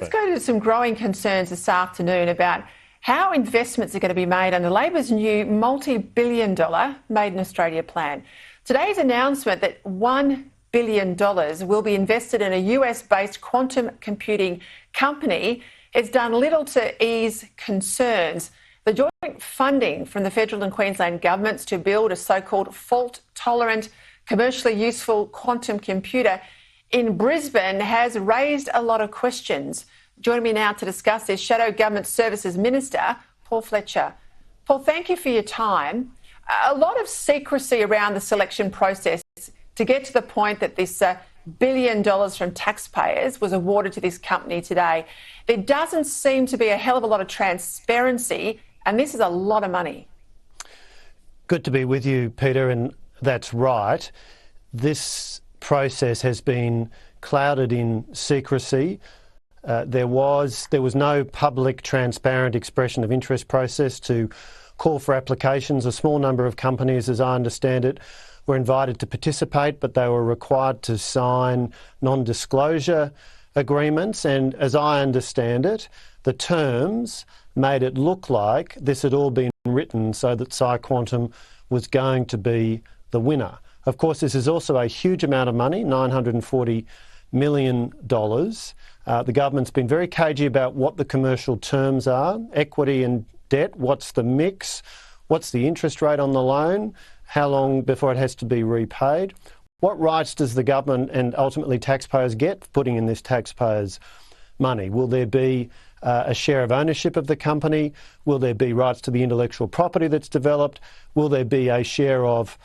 Let's go to some growing concerns this afternoon about how investments are going to be made under Labor's new multi-billion-dollar Made in Australia plan. Today's announcement that $1 billion will be invested in a US-based quantum computing company has done little to ease concerns. The joint funding from the federal and Queensland governments to build a so-called fault-tolerant, commercially useful quantum computer in Brisbane has raised a lot of questions. Joining me now to discuss this, Shadow Government Services Minister, Paul Fletcher. Paul, thank you for your time. A lot of secrecy around the selection process to get to the point that this $1 billion from taxpayers was awarded to this company today. There doesn't seem to be a hell of a lot of transparency, and this is a lot of money. Good to be with you, Peter, and that's right. This process has been clouded in secrecy. There was no public, transparent expression of interest process to call for applications. A small number of companies, as I understand it, were invited to participate, but they were required to sign non-disclosure agreements. And as I understand it, the terms made it look like this had all been written so that PsiQuantum was going to be the winner. Of course, this is also a huge amount of money, $940 million. The government's been very cagey about what the commercial terms are, equity and debt, what's the mix, what's the interest rate on the loan, how long before it has to be repaid. What rights does the government and ultimately taxpayers get for putting in this taxpayers' money? Will there be a share of ownership of the company? Will there be rights to the intellectual property that's developed? Will there be a share of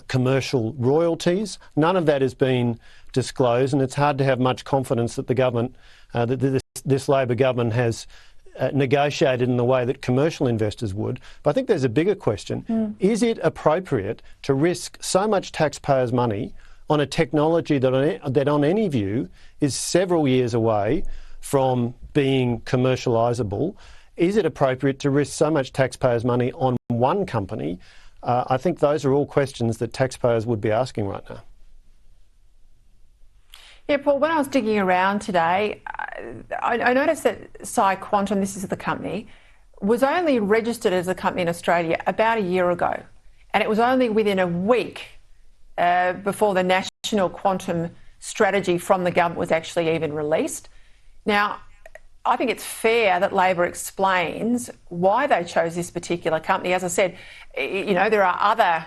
commercial royalties? None of that has been disclosed, and it's hard to have much confidence that the government, that this Labor government has negotiated in the way that commercial investors would. But I think there's a bigger question. Is it appropriate to risk so much taxpayers' money on a technology that on any view is several years away from being commercialisable? Is it appropriate to risk so much taxpayers' money on one company? I think those are all questions that taxpayers would be asking right now. Yeah, Paul, when I was digging around today, I noticed that PsiQuantum, this is the company, was only registered as a company in Australia about a year ago. And it was only within a week before the national quantum strategy from the government was actually even released. Now, I think it's fair that Labor explains why they chose this particular company. As I said, you know, there are other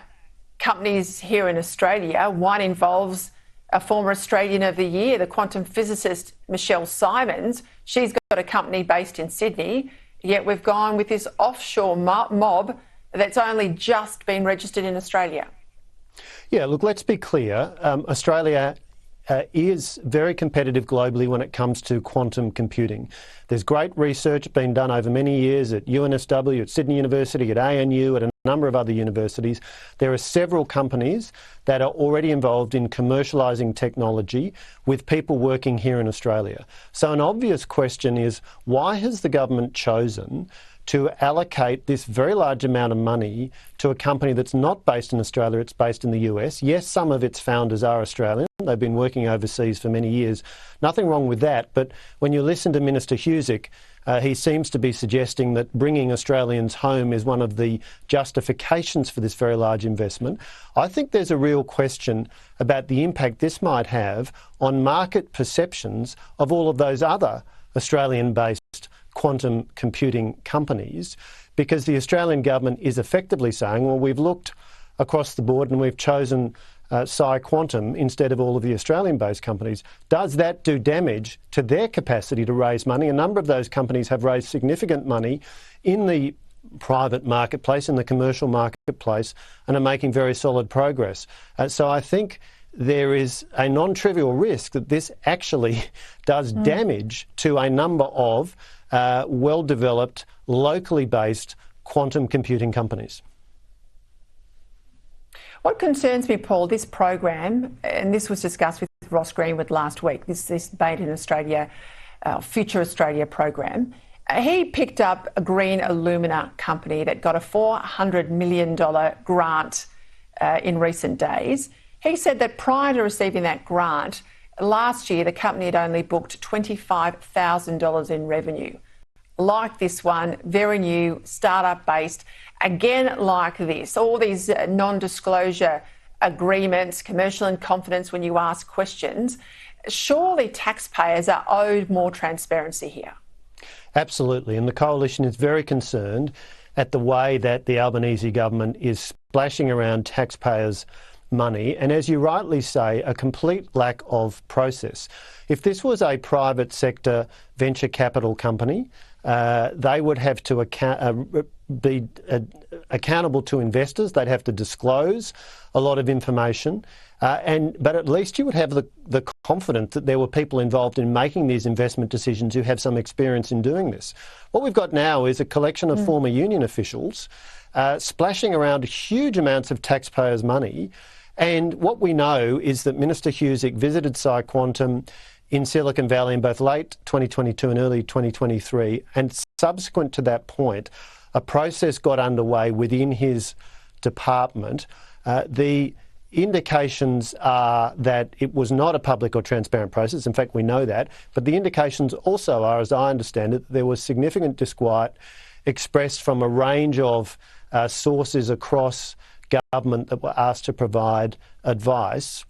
companies here in Australia. One involves a former Australian of the Year, the quantum physicist Michelle Simons. She's got a company based in Sydney, yet we've gone with this offshore mob that's only just been registered in Australia. Yeah, look, let's be clear. Australia is very competitive globally when it comes to quantum computing. There's great research being done over many years at UNSW, at Sydney University, at ANU, at a number of other universities. There are several companies that are already involved in commercialising technology with people working here in Australia. So an obvious question is, why has the government chosen to allocate this very large amount of money to a company that's not based in Australia, it's based in the US? Yes, some of its founders are Australian. They've been working overseas for many years. Nothing wrong with that. But when you listen to Minister Husic, he seems to be suggesting that bringing Australians home is one of the justifications for this very large investment. I think there's a real question about the impact this might have on market perceptions of all of those other Australian-based quantum computing companies, because the Australian government is effectively saying, well, we've looked across the board and we've chosen PsiQuantum instead of all of the Australian-based companies. Does that do damage to their capacity to raise money? A number of those companies have raised significant money in the private marketplace, in the commercial marketplace, and are making very solid progress. So I think there is a non-trivial risk that this actually does damage to a number of well-developed, locally based quantum computing companies. What concerns me, Paul, this program, and this was discussed with Ross Greenwood last week, this Made in Australia, Future Australia program, he picked up a green alumina company that got a $400 million grant in recent days. He said that prior to receiving that grant, Last year, the company had only booked $25,000 in revenue. Like this one, very new, startup based, again like this, all these non-disclosure agreements, commercial in confidence when you ask questions. Surely taxpayers are owed more transparency here. Absolutely, and the Coalition is very concerned at the way that the Albanese government is splashing around taxpayers' money, and as you rightly say, a complete lack of process. If this was a private sector venture capital company, they would have to be accountable to investors. They'd have to disclose a lot of information, but at least you would have the confidence that there were people involved in making these investment decisions who have some experience in doing this. What we've got now is a collection of former union officials splashing around huge amounts of taxpayers' money. And what we know is that Minister Husic visited PsiQuantum in Silicon Valley in both late 2022 and early 2023, and subsequent to that point, a process got underway within his department. The indications are that it was not a public or transparent process. In fact, we know that. But the indications also are, as I understand it, there was significant disquiet expressed from a range of sources across government that were asked to provide advice.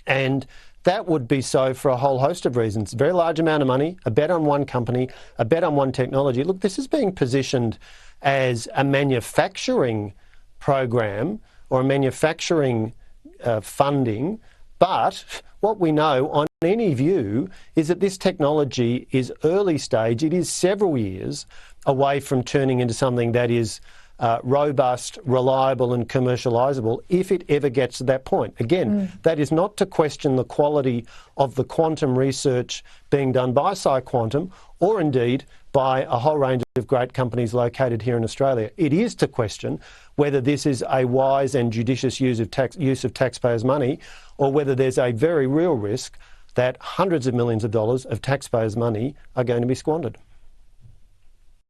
And that would be so for a whole host of reasons. A very large amount of money, a bet on one company, a bet on one technology. Look, this is being positioned as a manufacturing program or a manufacturing funding, but what we know on any view is that this technology is early stage. It is several years away from turning into something that is robust, reliable and commercialisable, if it ever gets to that point. Again, that is not to question the quality of the quantum research being done by PsiQuantum or indeed by a whole range of great companies located here in Australia. It is to question whether this is a wise and judicious use of taxpayers' money, or whether there's a very real risk that hundreds of millions of dollars of taxpayers' money are going to be squandered.